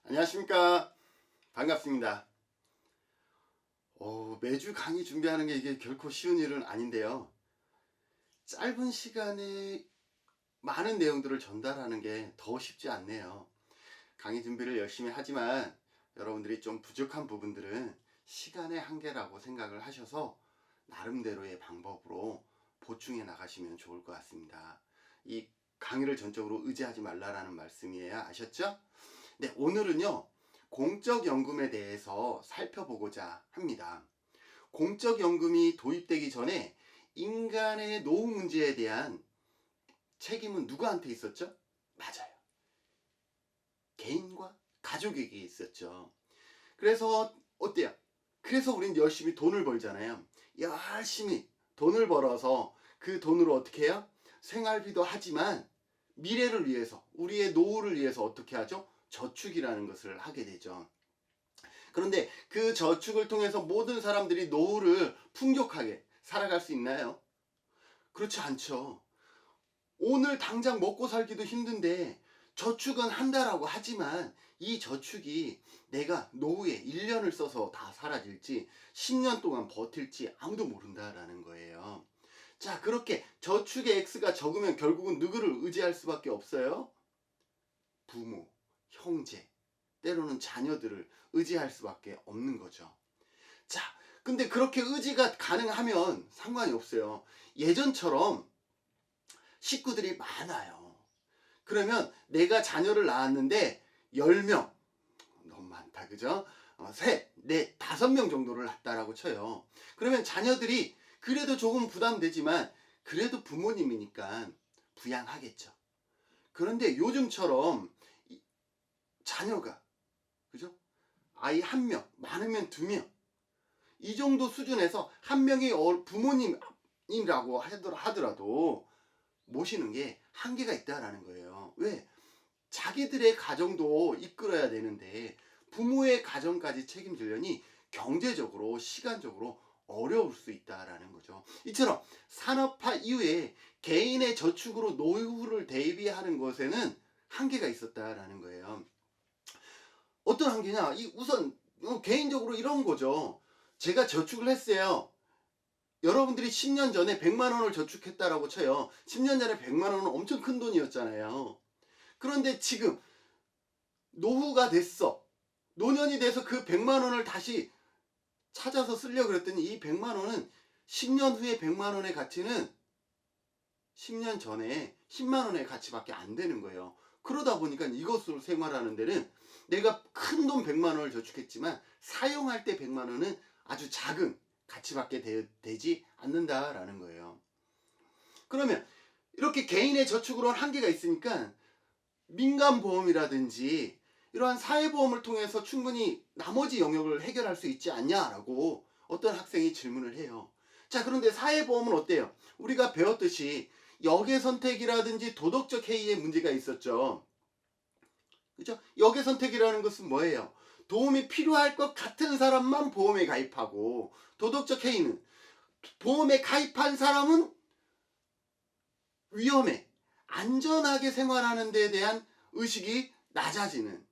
안녕하십니까. 반갑습니다. 매주 강의 준비하는 게 이게 결코 쉬운 일은 아닌데요. 짧은 시간에 많은 내용들을 전달하는 게 더 쉽지 않네요. 강의 준비를 열심히 하지만 여러분들이 좀 부족한 부분들은 시간의 한계라고 생각을 하셔서 나름대로의 방법으로 보충해 나가시면 좋을 것 같습니다. 이 강의를 전적으로 의지하지 말라라는 말씀이에요. 아셨죠? 네, 오늘은요, 공적연금에 대해서 살펴보고자 합니다. 공적연금이 도입되기 전에 인간의 노후 문제에 대한 책임은 누구한테 있었죠? 맞아요. 개인과 가족에게 있었죠. 그래서 어때요? 그래서 우린 열심히 돈을 벌잖아요. 열심히 돈을 벌어서 그 돈으로 어떻게 해요? 생활비도 하지만 미래를 위해서, 우리의 노후를 위해서 어떻게 하죠? 저축이라는 것을 하게 되죠. 그런데 그 저축을 통해서 모든 사람들이 노후를 풍족하게 살아갈 수 있나요? 그렇지 않죠. 오늘 당장 먹고 살기도 힘든데 저축은 한다라고 하지만 이 저축이 내가 노후에 1년을 써서 다 사라질지 10년 동안 버틸지 아무도 모른다라는 거예요. 자, 그렇게 저축의 X가 적으면 결국은 누구를 의지할 수밖에 없어요? 부모, 형제, 때로는 자녀들을 의지할 수밖에 없는 거죠. 자, 근데 그렇게 의지가 가능하면 상관이 없어요. 예전처럼 식구들이 많아요. 그러면 내가 자녀를 낳았는데 10명, 너무 많다, 그죠? 셋, 넷, 5명 정도를 낳았다라고 쳐요. 그러면 자녀들이 그래도 조금 부담되지만 그래도 부모님이니까 부양하겠죠. 그런데 요즘처럼 자녀가, 그죠? 아이 1명, 많으면 2명, 이 정도 수준에서 한 명이 부모님이라고 하더라도 모시는 게 한계가 있다라는 거예요. 왜? 자기들의 가정도 이끌어야 되는데 부모의 가정까지 책임지려니 경제적으로, 시간적으로 어려울 수 있다라는 거죠. 이처럼 산업화 이후에 개인의 저축으로 노후를 대비하는 것에는 한계가 있었다라는 거예요. 어떤 한계냐? 우선 개인적으로 이런 거죠. 제가 저축을 했어요. 여러분들이 10년 전에 100만 원을 저축했다라고 쳐요. 10년 전에 100만 원은 엄청 큰 돈이었잖아요. 그런데 지금 노후가 됐어. 노년이 돼서 그 100만 원을 다시 찾아서 쓰려고 그랬더니 이 100만 원은 10년 후에 100만 원의 가치는 10년 전에 10만 원의 가치밖에 안 되는 거예요. 그러다 보니까 이것으로 생활하는 데는 내가 큰 돈 100만 원을 저축했지만 사용할 때 100만 원은 아주 작은 가치밖에 되지 않는다라는 거예요. 그러면 이렇게 개인의 저축으로는 한계가 있으니까 민간보험이라든지 이러한 사회보험을 통해서 충분히 나머지 영역을 해결할 수 있지 않냐라고 어떤 학생이 질문을 해요. 자, 그런데 사회보험은 어때요? 우리가 배웠듯이 역외선택이라든지 도덕적 해이의 문제가 있었죠. 그죠? 역외선택이라는 것은 뭐예요? 도움이 필요할 것 같은 사람만 보험에 가입하고, 도덕적 해이는 보험에 가입한 사람은 위험해, 안전하게 생활하는 데에 대한 의식이 낮아지는,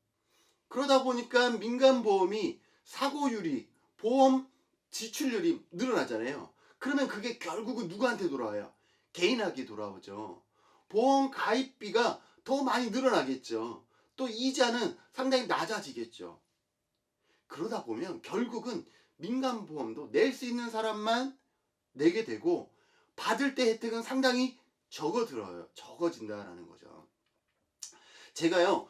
그러다 보니까 민간보험이 사고율이, 보험 지출률이 늘어나잖아요. 그러면 그게 결국은 누구한테 돌아와요? 개인에게 돌아오죠. 보험 가입비가 더 많이 늘어나겠죠. 또 이자는 상당히 낮아지겠죠. 그러다 보면 결국은 민간보험도 낼 수 있는 사람만 내게 되고 받을 때 혜택은 상당히 적어진다라는 거죠. 제가요,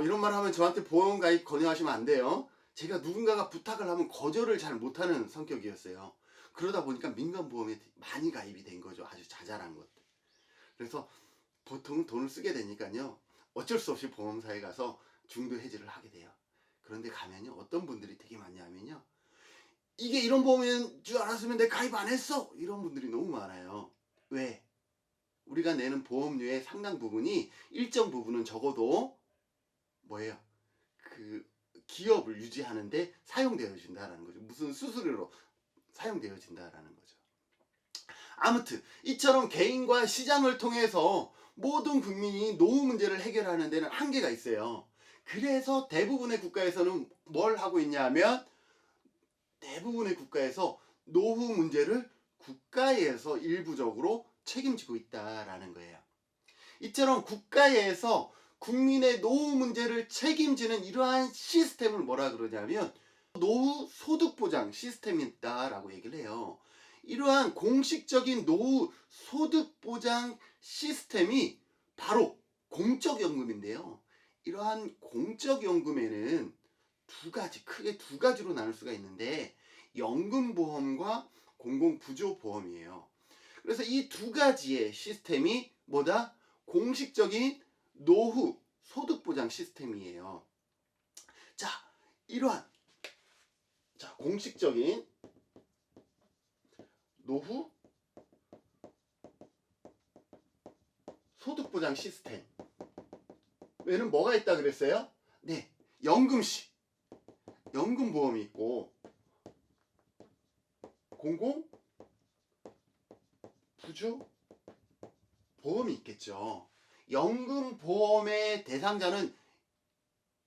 이런 말 하면 저한테 보험 가입 권유하시면 안 돼요. 제가 누군가가 부탁을 하면 거절을 잘 못하는 성격이었어요. 그러다 보니까 민간보험에 많이 가입이 된 거죠. 아주 자잘한 것들. 그래서 보통 돈을 쓰게 되니까요, 어쩔 수 없이 보험사에 가서 중도 해지를 하게 돼요. 그런데 가면요, 어떤 분들이 되게 많냐면요, 이게 이런 보험인 줄 알았으면 내가 가입 안 했어! 이런 분들이 너무 많아요. 왜? 우리가 내는 보험료의 상당 부분이, 일정 부분은 적어도 뭐예요? 그 기업을 유지하는데 사용되어진다라는 거죠. 무슨 수수료로 사용되어진다라는 거죠. 아무튼 이처럼 개인과 시장을 통해서 모든 국민이 노후 문제를 해결하는 데는 한계가 있어요. 그래서 대부분의 국가에서는 뭘 하고 있냐면 대부분의 국가에서 노후 문제를 국가에서 일부적으로 책임지고 있다라는 거예요. 이처럼 국가에서 국민의 노후 문제를 책임지는 이러한 시스템을 뭐라 그러냐면 노후 소득 보장 시스템이다라고 얘기를 해요. 이러한 공식적인 노후 소득 보장 시스템이 바로 공적연금인데요. 이러한 공적연금에는 크게 두 가지로 나눌 수가 있는데 연금보험과 공공부조보험이에요. 그래서 이 두 가지의 시스템이 뭐다? 공식적인 노후 소득보장 시스템이에요. 자, 이러한 공식적인 노후 소득보장 시스템에는 뭐가 있다 그랬어요? 네, 연금보험이 있고 공공부조보험이 있겠죠. 연금보험의 대상자는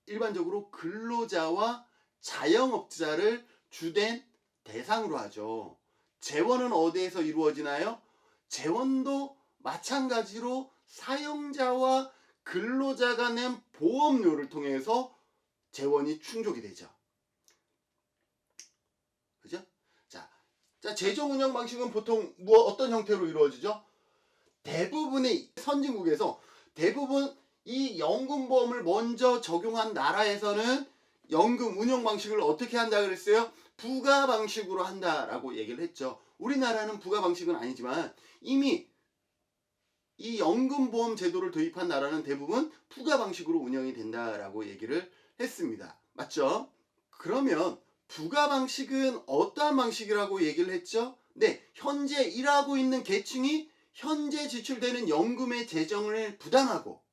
일반적으로 근로자와 자영업자를 주된 대상으로 하죠. 재원은 어디에서 이루어지나요? 재원도 마찬가지로 사용자와 근로자가 낸 보험료를 통해서 재원이 충족이 되죠. 그죠? 자, 재정 운영 방식은 보통 어떤 형태로 이루어지죠? 대부분의 선진국에서 대부분 이 연금보험을 먼저 적용한 나라에서는 연금 운영 방식을 어떻게 한다 그랬어요? 부가 방식으로 한다라고 얘기를 했죠. 우리나라는 부가 방식은 아니지만 이미 이 연금보험 제도를 도입한 나라는 대부분 부가 방식으로 운영이 된다라고 얘기를 했습니다. 맞죠? 그러면 부가 방식은 어떠한 방식이라고 얘기를 했죠? 네, 현재 일하고 있는 계층이 현재 지출되는 연금의 재정을 부담하고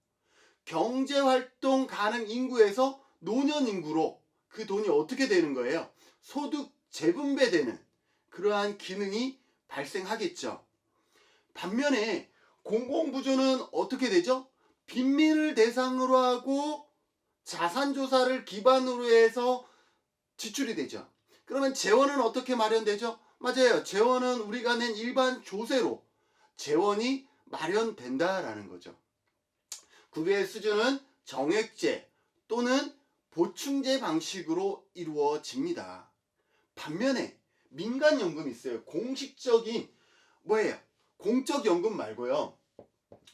경제활동 가능 인구에서 노년 인구로 그 돈이 어떻게 되는 거예요? 소득 재분배되는 그러한 기능이 발생하겠죠. 반면에 공공부조는 어떻게 되죠? 빈민을 대상으로 하고 자산조사를 기반으로 해서 지출이 되죠. 그러면 재원은 어떻게 마련되죠? 맞아요. 재원은 우리가 낸 일반 조세로 재원이 마련된다라는 거죠. 구비의 수준은 정액제 또는 보충제 방식으로 이루어집니다. 반면에 민간연금이 있어요. 공식적인 뭐예요? 공적연금 말고요.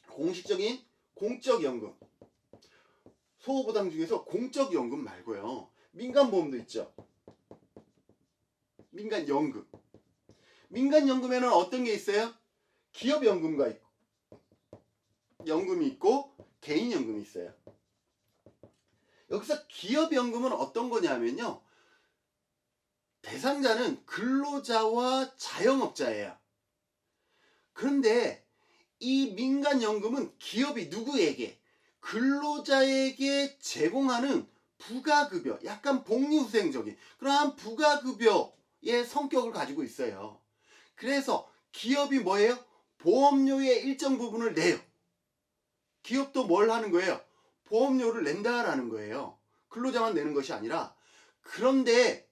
공식적인 공적연금 소호보장 중에서 공적연금 말고요. 민간보험도 있죠. 민간연금. 민간연금에는 어떤 게 있어요? 기업연금이 있고 개인연금이 있어요. 여기서 기업연금은 어떤 거냐면요. 대상자는 근로자와 자영업자예요. 그런데 이 민간연금은 기업이 누구에게? 근로자에게 제공하는 부가급여, 약간 복리후생적인 그러한 부가급여의 성격을 가지고 있어요. 그래서 기업이 뭐예요? 보험료의 일정 부분을 내요. 기업도 뭘 하는 거예요? 보험료를 낸다라는 거예요. 근로자만 내는 것이 아니라. 그런데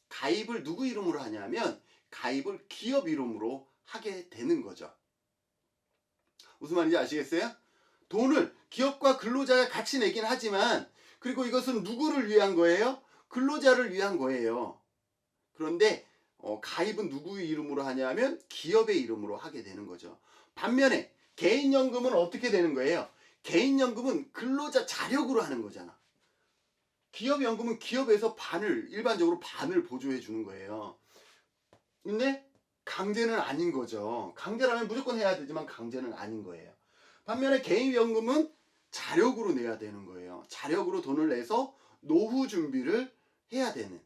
가입을 누구 이름으로 하냐면 가입을 기업 이름으로 하게 되는 거죠. 무슨 말인지 아시겠어요? 돈을 기업과 근로자가 같이 내긴 하지만 그리고 이것은 누구를 위한 거예요? 근로자를 위한 거예요. 그런데 가입은 누구 이름으로 하냐면 기업의 이름으로 하게 되는 거죠. 반면에 개인연금은 어떻게 되는 거예요? 개인연금은 근로자 자력으로 하는 거잖아. 기업연금은 기업에서 일반적으로 반을 보조해 주는 거예요. 근데 강제는 아닌 거죠. 강제라면 무조건 해야 되지만 강제는 아닌 거예요. 반면에 개인연금은 자력으로 내야 되는 거예요. 자력으로 돈을 내서 노후 준비를 해야 되는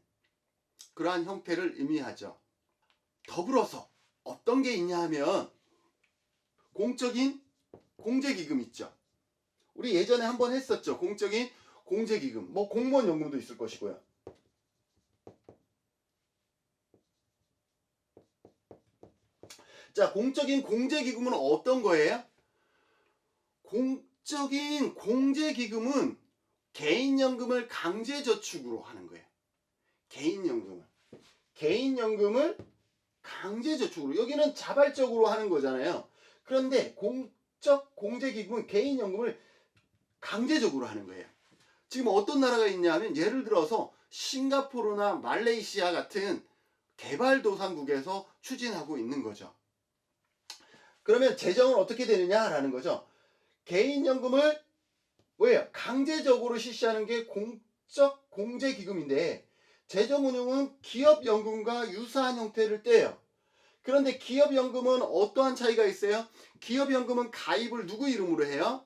그러한 형태를 의미하죠. 더불어서 어떤 게 있냐 하면 공적인 공제기금 있죠. 우리 예전에 한번 했었죠. 공적인 공제기금. 뭐 공무원 연금도 있을 것이고요. 자, 공적인 공제기금은 어떤 거예요? 공적인 공제기금은 개인연금을 강제저축으로 하는 거예요. 개인연금을 강제저축으로. 여기는 자발적으로 하는 거잖아요. 그런데 공적 공제기금은 개인연금을 강제적으로 하는 거예요. 지금 어떤 나라가 있냐면 예를 들어서 싱가포르나 말레이시아 같은 개발도상국에서 추진하고 있는 거죠. 그러면 재정은 어떻게 되느냐라는 거죠. 개인연금을 왜요? 강제적으로 실시하는 게 공적 공제기금인데 재정운용은 기업연금과 유사한 형태를 떼요. 그런데 기업연금은 어떠한 차이가 있어요? 기업연금은 가입을 누구 이름으로 해요?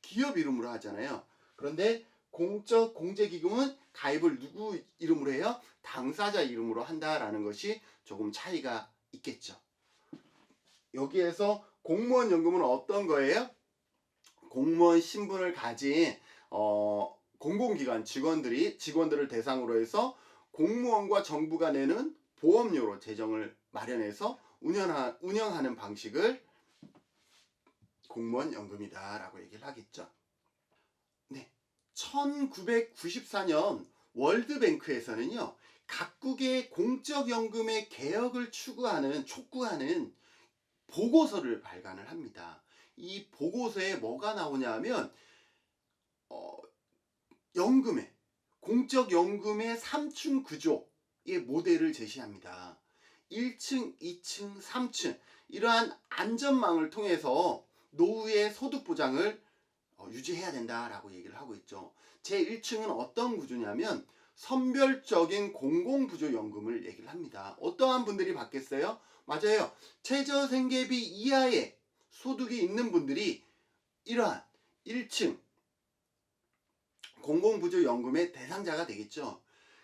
기업 이름으로 하잖아요. 그런데 공적 공제기금은 가입을 누구 이름으로 해요? 당사자 이름으로 한다라는 것이 조금 차이가 있겠죠. 여기에서 공무원 연금은 어떤 거예요? 공무원 신분을 가진 공공기관 직원들을 대상으로 해서 공무원과 정부가 내는 보험료로 재정을 마련해서 운영하는 방식을 공무원 연금이다라고 얘기를 하겠죠. 네, 1994년 월드뱅크에서는요, 각국의 공적연금의 개혁을 촉구하는 보고서를 발간을 합니다. 이 보고서에 뭐가 나오냐면 공적연금의 3층 구조의 모델을 제시합니다. 1층, 2층, 3층 이러한 안전망을 통해서 노후의 소득 보장을 유지해야 된다라고 얘기를 하고 있죠. 제1층은 어떤 구조냐면 선별적인 공공부조연금을 얘기를 합니다. 어떠한 분들이 받겠어요? 맞아요. 최저생계비 이하의 소득이 있는 분들이 이러한 1층 공공부조연금의 대상자가 되겠죠.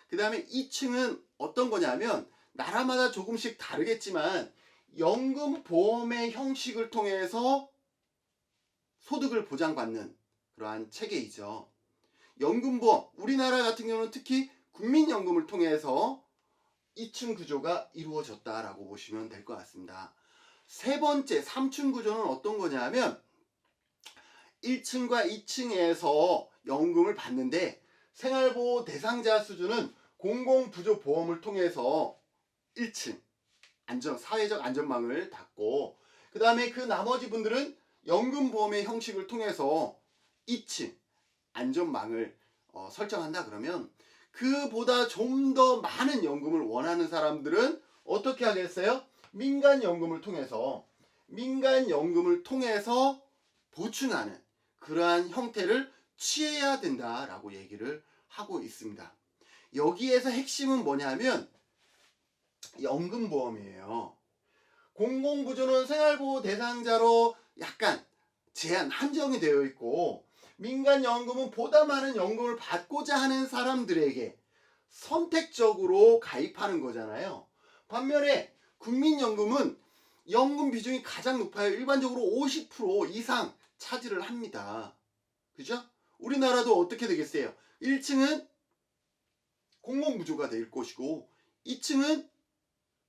그 다음에 2층은 어떤 거냐면 나라마다 조금씩 다르겠지만 연금보험의 형식을 통해서 소득을 보장받는 그러한 체계이죠. 연금보험, 우리나라 같은 경우는 특히 국민연금을 통해서 2층 구조가 이루어졌다라고 보시면 될 것 같습니다. 세 번째 3층 구조는 어떤 거냐면 1층과 2층에서 연금을 받는데 생활보호 대상자 수준은 공공부조보험을 통해서 1층 사회적 안전망을 닫고, 그 다음에 그 나머지 분들은 연금보험의 형식을 통해서 2층 안전망을 설정한다. 그러면 그보다 좀 더 많은 연금을 원하는 사람들은 어떻게 하겠어요? 민간연금을 통해서 보충하는 그러한 형태를 취해야 된다라고 얘기를 하고 있습니다. 여기에서 핵심은 뭐냐면 연금보험이에요. 공공부조는 생활보호 대상자로 약간 제한 한정이 되어 있고, 민간연금은 보다 많은 연금을 받고자 하는 사람들에게 선택적으로 가입하는 거잖아요. 반면에 국민연금은 연금 비중이 가장 높아요. 일반적으로 50% 이상 차지를 합니다. 그죠? 우리나라도 어떻게 되겠어요? 1층은 공공부조가 될 것이고 2층은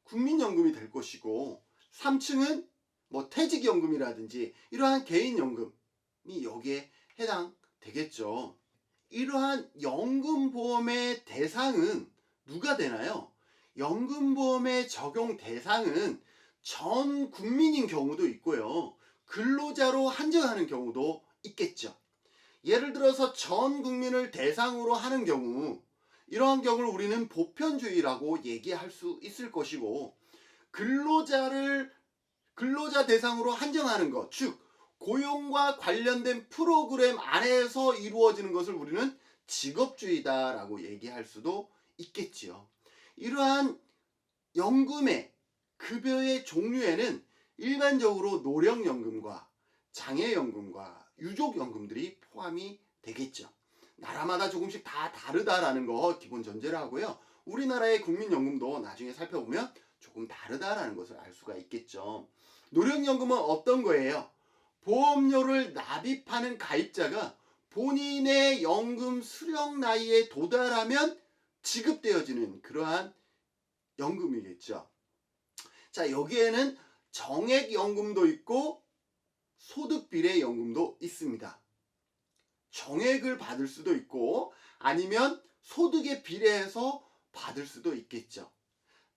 국민연금이 될 것이고 3층은 뭐 퇴직연금이라든지 이러한 개인연금이 여기에 해당되겠죠. 이러한 연금보험의 대상은 누가 되나요? 연금보험의 적용 대상은 전 국민인 경우도 있고요. 근로자로 한정하는 경우도 있겠죠. 예를 들어서 전 국민을 대상으로 하는 경우, 이러한 경우를 우리는 보편주의라고 얘기할 수 있을 것이고, 근로자 대상으로 한정하는 것, 즉 고용과 관련된 프로그램 안에서 이루어지는 것을 우리는 직업주의다라고 얘기할 수도 있겠지요. 이러한 연금의 급여의 종류에는 일반적으로 노령연금과 장애연금과 유족연금들이 포함이 되겠죠. 나라마다 조금씩 다 다르다라는 거 기본 전제로 하고요. 우리나라의 국민연금도 나중에 살펴보면 조금 다르다라는 것을 알 수가 있겠죠. 노령연금은 어떤 거예요? 보험료를 납입하는 가입자가 본인의 연금 수령 나이에 도달하면 지급되어지는 그러한 연금이겠죠. 자, 여기에는 정액연금도 있고 소득비례연금도 있습니다. 정액을 받을 수도 있고 아니면 소득에 비례해서 받을 수도 있겠죠.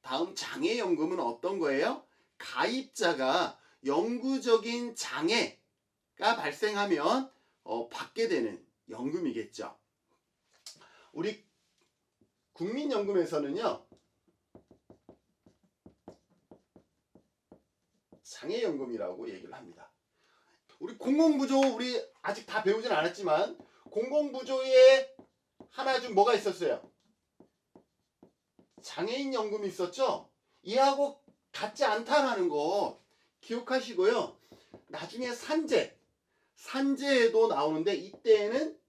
다음 장애연금은 어떤 거예요? 가입자가 영구적인 장애가 발생하면 받게 되는 연금이겠죠. 우리 국민연금에서는요, 장애연금이라고 얘기를 합니다. 우리 공공부조 우리 아직 다 배우진 않았지만 공공부조에 하나 중 뭐가 있었어요? 장애인연금이 있었죠? 이하고 같지 않다라는 거 기억하시고요. 나중에 산재에도 나오는데 이때는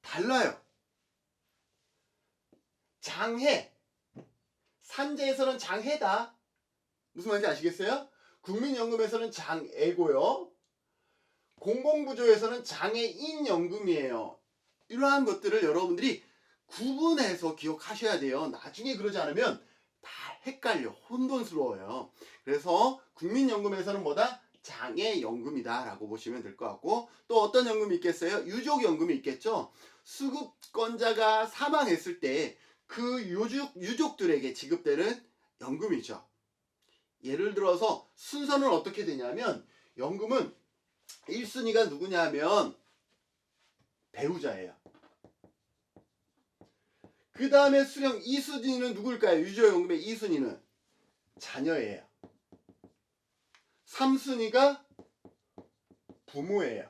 달라요. 장해, 산재에서는 장해다. 무슨 말인지 아시겠어요? 국민연금에서는 장애고요. 공공부조에서는 장애인연금이에요. 이러한 것들을 여러분들이 구분해서 기억하셔야 돼요. 나중에 그러지 않으면 다 헷갈려, 혼돈스러워요. 그래서 국민연금에서는 뭐다? 장애연금이다 라고 보시면 될 것 같고, 또 어떤 연금이 있겠어요? 유족연금이 있겠죠. 수급권자가 사망했을 때 그 유족들에게 지급되는 연금이죠. 예를 들어서 순서는 어떻게 되냐면, 연금은 1순위가 누구냐면 배우자예요. 그 다음에 수령 2순위는 누굴까요? 유족연금의 2순위는 자녀예요. 3순위가 부모예요.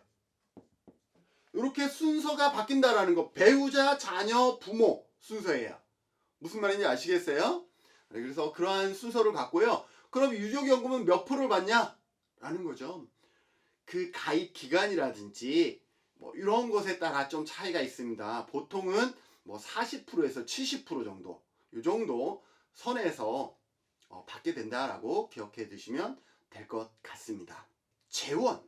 이렇게 순서가 바뀐다라는 거, 배우자, 자녀, 부모 순서예요. 무슨 말인지 아시겠어요? 그래서 그러한 순서를 갖고요. 그럼 유족연금은 몇 프로를 받냐? 라는 거죠. 그 가입 기간이라든지 뭐 이런 것에 따라 좀 차이가 있습니다. 보통은 뭐 40%에서 70% 정도, 이 정도 선에서 받게 된다라고 기억해 두시면 될 것 같습니다. 재원.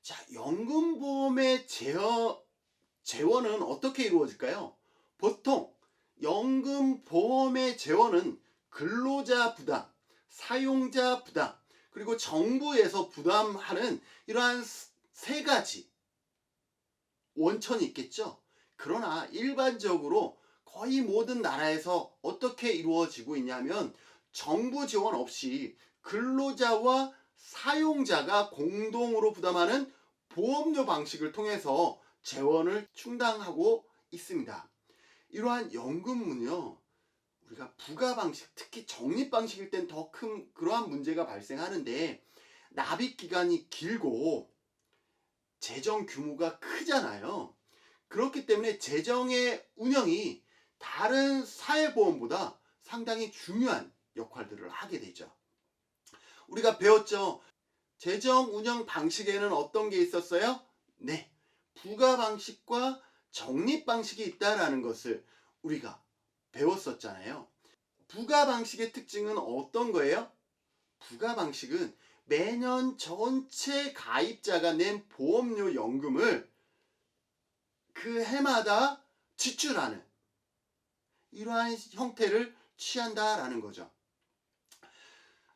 자, 연금보험의 재원은 어떻게 이루어질까요? 보통 연금보험의 재원은 근로자 부담, 사용자 부담, 그리고 정부에서 부담하는 이러한 세 가지 원천이 있겠죠. 그러나 일반적으로 거의 모든 나라에서 어떻게 이루어지고 있냐면 정부 지원 없이 근로자와 사용자가 공동으로 부담하는 보험료 방식을 통해서 재원을 충당하고 있습니다. 이러한 연금은요, 우리가 부가 방식, 특히 적립 방식일 땐 더 큰 그러한 문제가 발생하는데, 납입 기간이 길고 재정 규모가 크잖아요. 그렇기 때문에 재정의 운영이 다른 사회보험보다 상당히 중요한 역할들을 하게 되죠. 우리가 배웠죠. 재정 운영 방식에는 어떤 게 있었어요? 네, 부가 방식과 적립 방식이 있다라는 것을 우리가 배웠었잖아요. 부가 방식의 특징은 어떤 거예요? 부가 방식은 매년 전체 가입자가 낸 보험료 연금을 그 해마다 지출하는 이러한 형태를 취한다라는 거죠.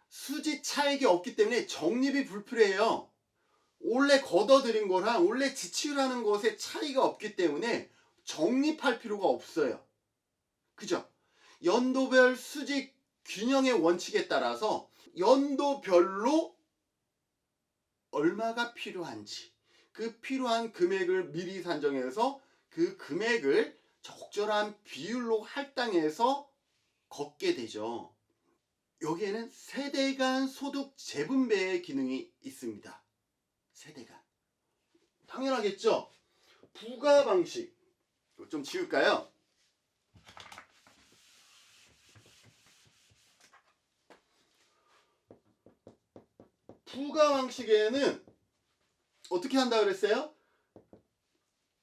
수지 차익이 없기 때문에 적립이 불필요해요. 원래 걷어들인 거랑 원래 지출하는 것에 차이가 없기 때문에 적립할 필요가 없어요. 그죠? 연도별 수직 균형의 원칙에 따라서 연도별로 얼마가 필요한지 그 필요한 금액을 미리 산정해서 그 금액을 적절한 비율로 할당해서 걷게 되죠. 여기에는 세대 간 소득 재분배의 기능이 있습니다. 세대 간. 당연하겠죠? 부가 방식. 좀 지울까요? 부가 방식에는 어떻게 한다 그랬어요?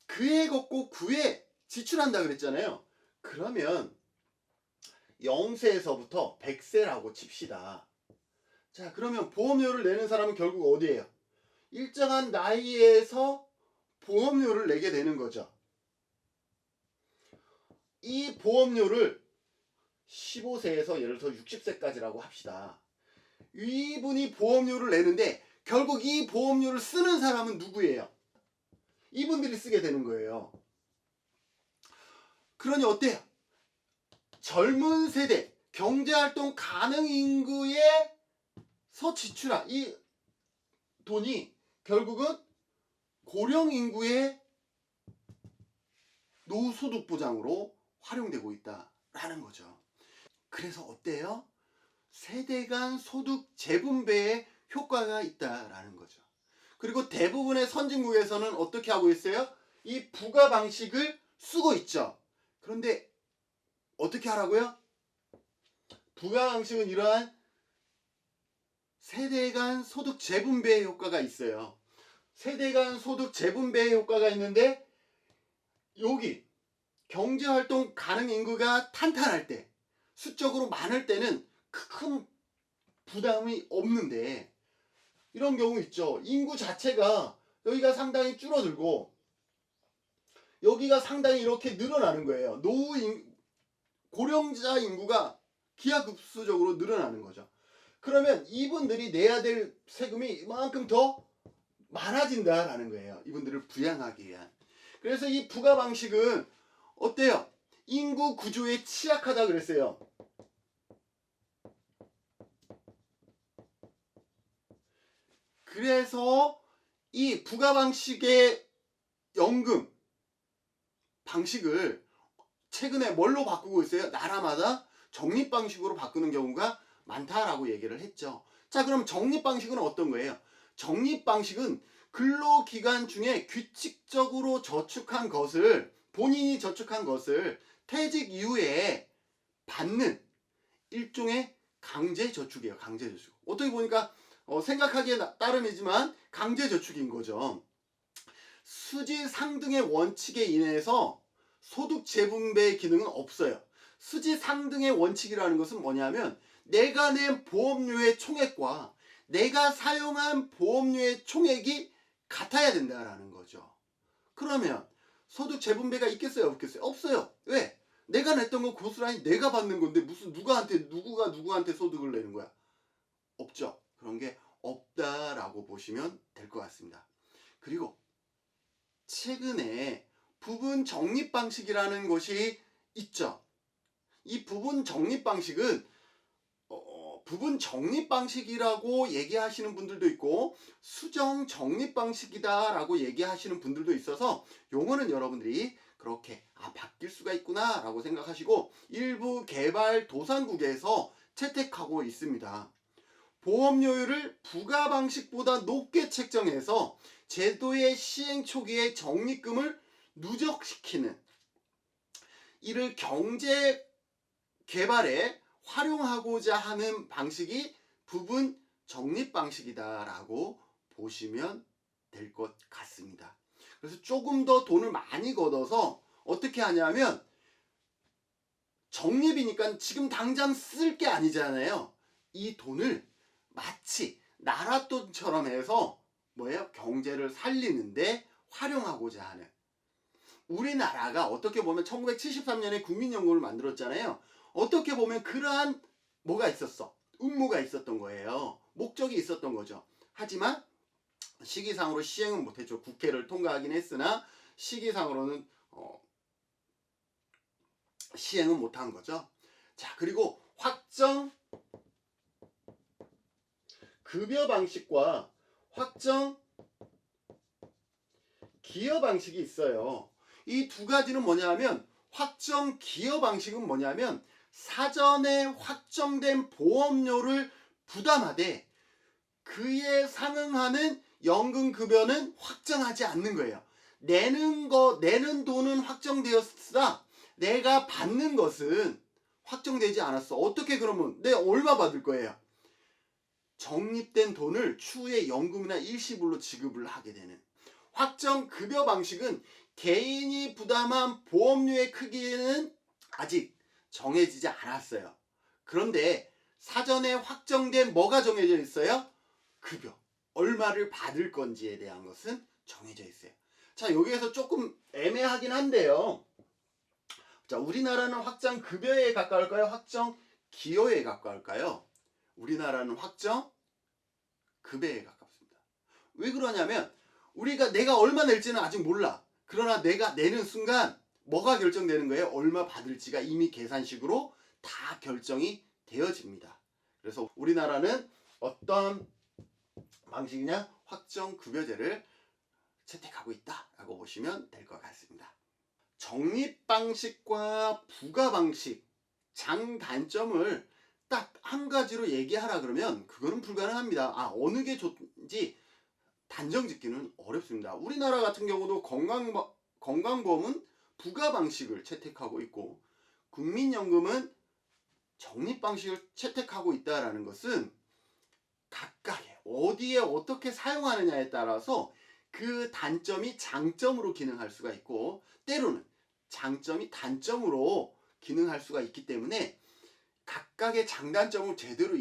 그에 걷고 구에 지출한다 그랬잖아요. 그러면 0세에서부터 100세라고 칩시다. 자, 그러면 보험료를 내는 사람은 결국 어디예요? 일정한 나이에서 보험료를 내게 되는 거죠. 이 보험료를 15세에서 예를 들어 60세까지라고 합시다. 이분이 보험료를 내는데 결국 이 보험료를 쓰는 사람은 누구예요? 이분들이 쓰게 되는 거예요. 그러니 어때요? 젊은 세대, 경제활동 가능 인구에서 지출한 이 돈이 결국은 고령 인구의 노후소득 보장으로 활용되고 있다라는 거죠. 그래서 어때요? 세대 간 소득 재분배에 효과가 있다라는 거죠. 그리고 대부분의 선진국에서는 어떻게 하고 있어요? 이 부가 방식을 쓰고 있죠. 그런데 어떻게 하라고요? 부가 방식은 이러한 세대 간 소득 재분배의 효과가 있어요. 세대 간 소득 재분배의 효과가 있는데 여기 경제활동 가능 인구가 탄탄할 때, 수적으로 많을 때는 큰 부담이 없는데 이런 경우 있죠. 인구 자체가 여기가 상당히 줄어들고 여기가 상당히 이렇게 늘어나는 거예요. 고령자 인구가 기하급수적으로 늘어나는 거죠. 그러면 이분들이 내야 될 세금이 이만큼 더 많아진다라는 거예요. 이분들을 부양하기 위한. 그래서 이 부가 방식은 어때요? 인구 구조에 취약하다 그랬어요. 그래서 이 부가 방식의 연금 방식을 최근에 뭘로 바꾸고 있어요? 나라마다 적립 방식으로 바꾸는 경우가 많다라고 얘기를 했죠. 자, 그럼 적립 방식은 어떤 거예요? 적립 방식은 근로기간 중에 규칙적으로 저축한 것을, 본인이 저축한 것을 퇴직 이후에 받는 일종의 강제저축이에요. 강제저축. 어떻게 보니까 생각하기에 따름이지만 강제저축인 거죠. 수지상등의 원칙에 인해서 소득 재분배 기능은 없어요. 수지상등의 원칙이라는 것은 뭐냐면 내가 낸 보험료의 총액과 내가 사용한 보험료의 총액이 같아야 된다라는 거죠. 그러면 소득 재분배가 있겠어요? 없겠어요? 없어요. 왜? 내가 냈던 건 고스란히 내가 받는 건데 무슨 누가 누구한테 소득을 내는 거야? 없죠. 그런 게 없다라고 보시면 될 것 같습니다. 그리고 최근에 부분 적립 방식이라는 것이 있죠. 이 부분 적립 방식은 부분 적립 방식이라고 얘기하시는 분들도 있고 수정 적립 방식이다라고 얘기하시는 분들도 있어서 용어는 여러분들이 그렇게 바뀔 수가 있구나 라고 생각하시고 일부 개발 도상국에서 채택하고 있습니다. 보험료율을 부가 방식보다 높게 책정해서 제도의 시행 초기에 적립금을 누적시키는, 이를 경제 개발에 활용하고자 하는 방식이 부분 적립 방식이다라고 보시면 될 것 같습니다. 그래서 조금 더 돈을 많이 걷어서 어떻게 하냐면 적립이니까 지금 당장 쓸 게 아니잖아요. 이 돈을 마치 나라 돈처럼 해서 뭐예요? 경제를 살리는데 활용하고자 하는. 우리나라가 어떻게 보면 1973년에 국민연금을 만들었잖아요. 어떻게 보면 그러한 뭐가 있었어? 음모가 있었던 거예요. 목적이 있었던 거죠. 하지만 시기상으로 시행은 못했죠. 국회를 통과하긴 했으나 시기상으로는 시행은 못한 거죠. 자, 그리고 확정 급여 방식과 확정 기여 방식이 있어요. 이 두 가지는 뭐냐면 확정 기여 방식은 뭐냐면 사전에 확정된 보험료를 부담하되 그에 상응하는 연금급여는 확정하지 않는 거예요. 내는 돈은 확정되었으나 내가 받는 것은 확정되지 않았어. 어떻게 그러면 내가 얼마 받을 거예요? 적립된 돈을 추후에 연금이나 일시불로 지급을 하게 되는. 확정 급여 방식은 개인이 부담한 보험료의 크기는 아직 정해지지 않았어요. 그런데 사전에 확정된 뭐가 정해져 있어요? 급여. 얼마를 받을 건지에 대한 것은 정해져 있어요. 자, 여기에서 조금 애매하긴 한데요. 자, 우리나라는 확정 급여에 가까울까요? 확정 기여에 가까울까요? 우리나라는 확정 급여에 가깝습니다. 왜 그러냐면 내가 얼마 낼지는 아직 몰라. 그러나 내가 내는 순간 뭐가 결정되는 거예요? 얼마 받을지가 이미 계산식으로 다 결정이 되어집니다. 그래서 우리나라는 어떤 방식이냐? 확정급여제를 채택하고 있다라고 보시면 될 것 같습니다. 적립방식과 부가방식 장단점을 딱 한 가지로 얘기하라 그러면 그거는 불가능합니다. 어느 게 좋은지 단정 짓기는 어렵습니다. 우리나라 같은 경우도 건강보험은 부가방식을 채택하고 있고 국민연금은 적립방식을 채택하고 있다는 것은 각각의 어디에 어떻게 사용하느냐에 따라서 그 단점이 장점으로 기능할 수가 있고 때로는 장점이 단점으로 기능할 수가 있기 때문에 각각의 장단점을 제대로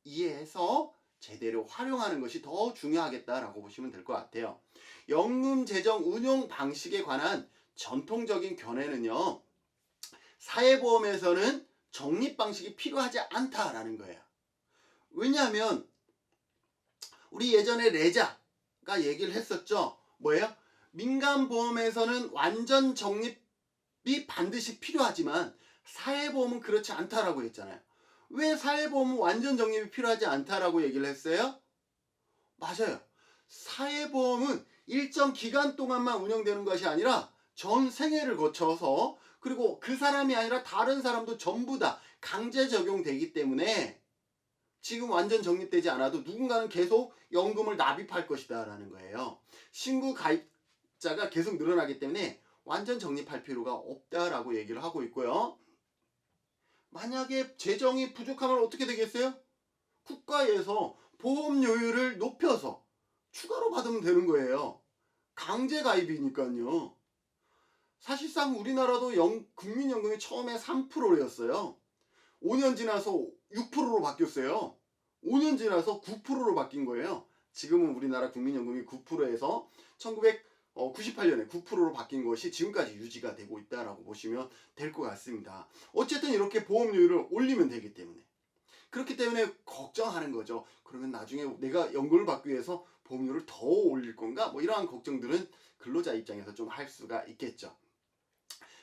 이해해서 제대로 활용하는 것이 더 중요하겠다라고 보시면 될 것 같아요. 연금재정 운용 방식에 관한 전통적인 견해는요, 사회보험에서는 적립방식이 필요하지 않다라는 거예요. 왜냐하면 우리 예전에 레자가 얘기를 했었죠. 뭐예요? 민간보험에서는 완전 적립이 반드시 필요하지만 사회보험은 그렇지 않다라고 했잖아요. 왜 사회보험은 완전 적립이 필요하지 않다라고 얘기를 했어요? 맞아요. 사회보험은 일정 기간 동안만 운영되는 것이 아니라 전 생애를 거쳐서 그리고 그 사람이 아니라 다른 사람도 전부 다 강제 적용되기 때문에 지금 완전 적립되지 않아도 누군가는 계속 연금을 납입할 것이다 라는 거예요. 신규 가입자가 계속 늘어나기 때문에 완전 적립할 필요가 없다라고 얘기를 하고 있고요. 만약에 재정이 부족하면 어떻게 되겠어요? 국가에서 보험료율을 높여서 추가로 받으면 되는 거예요. 강제 가입이니까요. 사실상 우리나라도 국민연금이 처음에 3%였어요. 5년 지나서 6%로 바뀌었어요. 5년 지나서 9%로 바뀐 거예요. 지금은 우리나라 국민연금이 9%에서 1998년에 9%로 바뀐 것이 지금까지 유지가 되고 있다라고 보시면 될 것 같습니다. 어쨌든 이렇게 보험료율을 올리면 되기 때문에 그렇기 때문에 걱정하는 거죠. 그러면 나중에 내가 연금을 받기 위해서 보험료를 더 올릴 건가? 뭐 이러한 걱정들은 근로자 입장에서 좀 할 수가 있겠죠.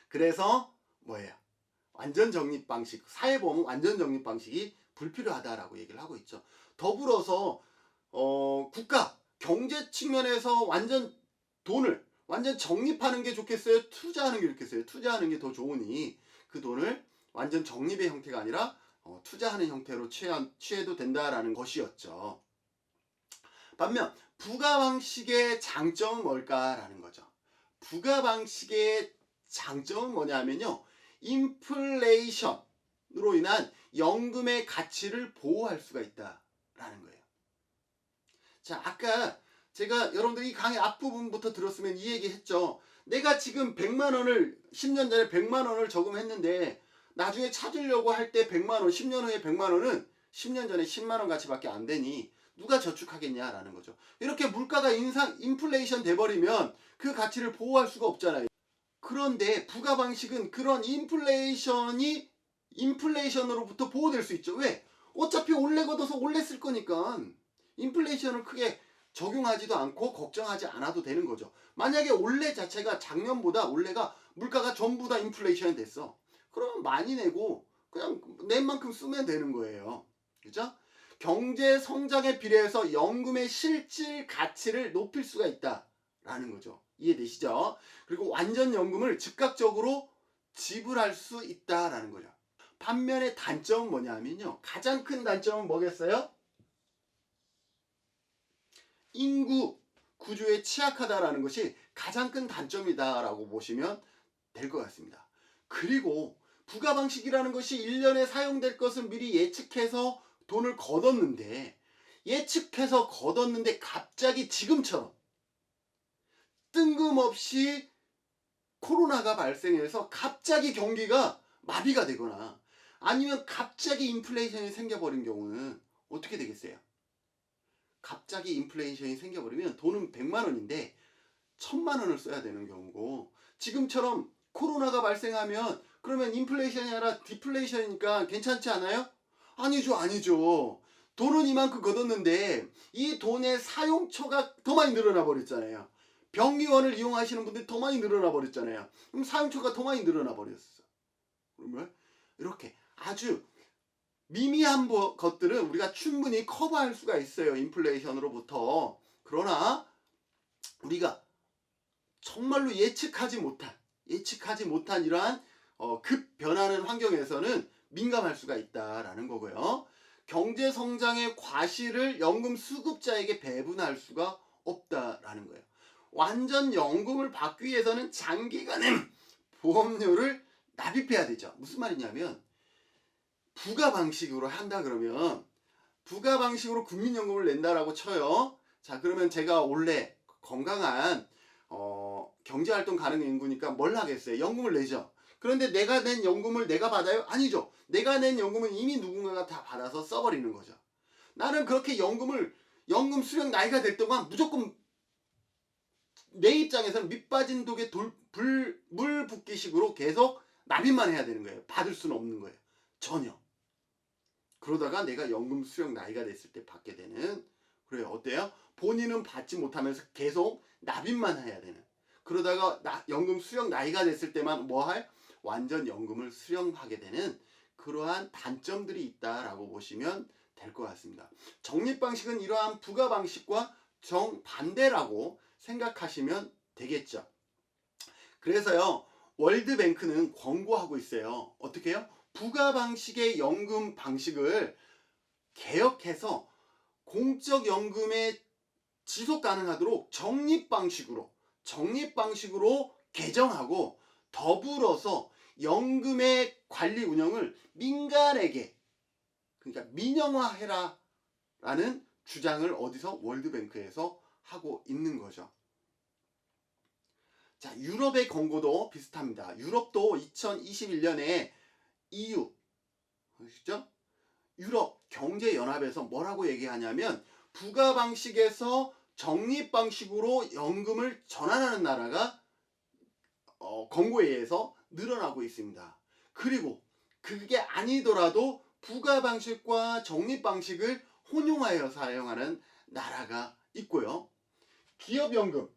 그래서 뭐예요? 완전 적립 방식, 사회보험은 완전 적립 방식이 불필요하다라고 얘기를 하고 있죠. 더불어서 국가 경제 측면에서 돈을 완전 적립하는 게 좋겠어요? 투자하는 게 좋겠어요? 투자하는 게 더 좋으니 그 돈을 완전 적립의 형태가 아니라 투자하는 형태로 취해도 된다라는 것이었죠. 반면 부가방식의 장점은 뭘까라는 거죠. 부가방식의 장점은 뭐냐면요. 인플레이션으로 인한 연금의 가치를 보호할 수가 있다라는 거예요. 자, 아까 제가 여러분들 이 강의 앞부분부터 들었으면 이 얘기 했죠. 내가 지금 100만 원을 10년 전에 100만 원을 저금했는데 나중에 찾으려고 할 때 100만 원, 10년 후에 100만 원은 10년 전에 10만 원 가치밖에 안 되니 누가 저축하겠냐라는 거죠. 이렇게 물가가 인플레이션 돼버리면 그 가치를 보호할 수가 없잖아요. 그런데 부가 방식은 그런 인플레이션으로부터 보호될 수 있죠. 왜? 어차피 올래 걷어서 올래 쓸 거니까 인플레이션을 크게 적용하지도 않고 걱정하지 않아도 되는 거죠. 만약에 올해 자체가 작년보다 올해가 물가가 전부 다 인플레이션이 됐어. 그러면 많이 내고 그냥 낸 만큼 쓰면 되는 거예요. 그죠? 경제 성장에 비례해서 연금의 실질 가치를 높일 수가 있다라는 거죠. 이해되시죠? 그리고 완전 연금을 즉각적으로 지불할 수 있다라는 거죠. 반면에 단점은 뭐냐면요. 가장 큰 단점은 뭐겠어요? 인구 구조에 취약하다라는 것이 가장 큰 단점이다라고 보시면 될 것 같습니다. 그리고 부가방식이라는 것이 1년에 사용될 것을 미리 예측해서 돈을 걷었는데 갑자기 지금처럼 뜬금없이 코로나가 발생해서 갑자기 경기가 마비가 되거나 아니면 갑자기 인플레이션이 생겨버린 경우는 어떻게 되겠어요? 갑자기 인플레이션이 생겨버리면 돈은 100만 원인데 1000만 원을 써야 되는 경우고 지금처럼 코로나가 발생하면 그러면 인플레이션이 아니라 디플레이션이니까 괜찮지 않아요? 아니죠. 돈은 이만큼 걷었는데 이 돈의 사용처가 더 많이 늘어나 버렸잖아요. 병기원을 이용하시는 분들이 더 많이 늘어나 버렸잖아요. 그럼 사용처가 더 많이 늘어나 버렸어. 그러면 이렇게 아주 미미한 것들은 우리가 충분히 커버할 수가 있어요. 인플레이션으로부터. 그러나 우리가 정말로 예측하지 못한 이러한 급 변하는 환경에서는 민감할 수가 있다라는 거고요. 경제 성장의 과실을 연금 수급자에게 배분할 수가 없다라는 거예요. 완전 연금을 받기 위해서는 장기간의 보험료를 납입해야 되죠. 무슨 말이냐면 부가 방식으로 한다 그러면 부가 방식으로 국민연금을 낸다라고 쳐요. 자, 그러면 제가 원래 건강한 경제활동 가능 인구니까 뭘 하겠어요? 연금을 내죠. 그런데 내가 낸 연금을 내가 받아요? 아니죠. 내가 낸 연금은 이미 누군가가 다 받아서 써버리는 거죠. 나는 그렇게 연금 수령 나이가 될 동안 무조건 내 입장에서는 밑빠진 독에 물 붓기식으로 계속 납입만 해야 되는 거예요. 받을 수는 없는 거예요. 전혀. 그러다가 내가 연금 수령 나이가 됐을 때 받게 되는, 그래요. 어때요? 본인은 받지 못하면서 계속 납입만 해야 되는, 그러다가 연금 수령 나이가 됐을 때만 완전 연금을 수령하게 되는 그러한 단점들이 있다라고 보시면 될 것 같습니다. 적립 방식은 이러한 부가 방식과 정반대라고 생각하시면 되겠죠. 그래서요, 월드뱅크는 권고하고 있어요. 어떻게 해요? 부가 방식의 연금 방식을 개혁해서 공적 연금에 지속 가능하도록 적립 방식으로 개정하고, 더불어서 연금의 관리 운영을 민간에게, 그러니까 민영화해라 라는 주장을 어디서? 월드뱅크에서 하고 있는 거죠. 자, 유럽의 권고도 비슷합니다. 유럽도 2021년에 EU, 아시죠? 유럽 경제연합에서 뭐라고 얘기하냐면 부가 방식에서 적립 방식으로 연금을 전환하는 나라가 권고에 의해서 늘어나고 있습니다. 그리고 그게 아니더라도 부가 방식과 적립 방식을 혼용하여 사용하는 나라가 있고요. 기업연금,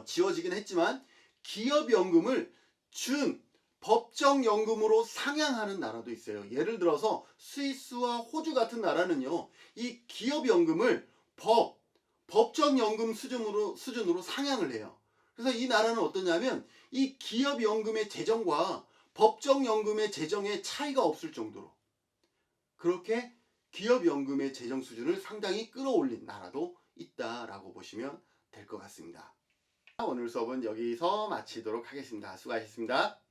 지워지긴 했지만 기업연금을 준 법정연금으로 상향하는 나라도 있어요. 예를 들어서 스위스와 호주 같은 나라는요, 이 기업연금을 법정연금 수준으로 상향을 해요. 그래서 이 나라는 어떠냐면 이 기업연금의 재정과 법정연금의 재정에 차이가 없을 정도로 그렇게 기업연금의 재정 수준을 상당히 끌어올린 나라도 있다라고 보시면 될 것 같습니다. 오늘 수업은 여기서 마치도록 하겠습니다. 수고하셨습니다.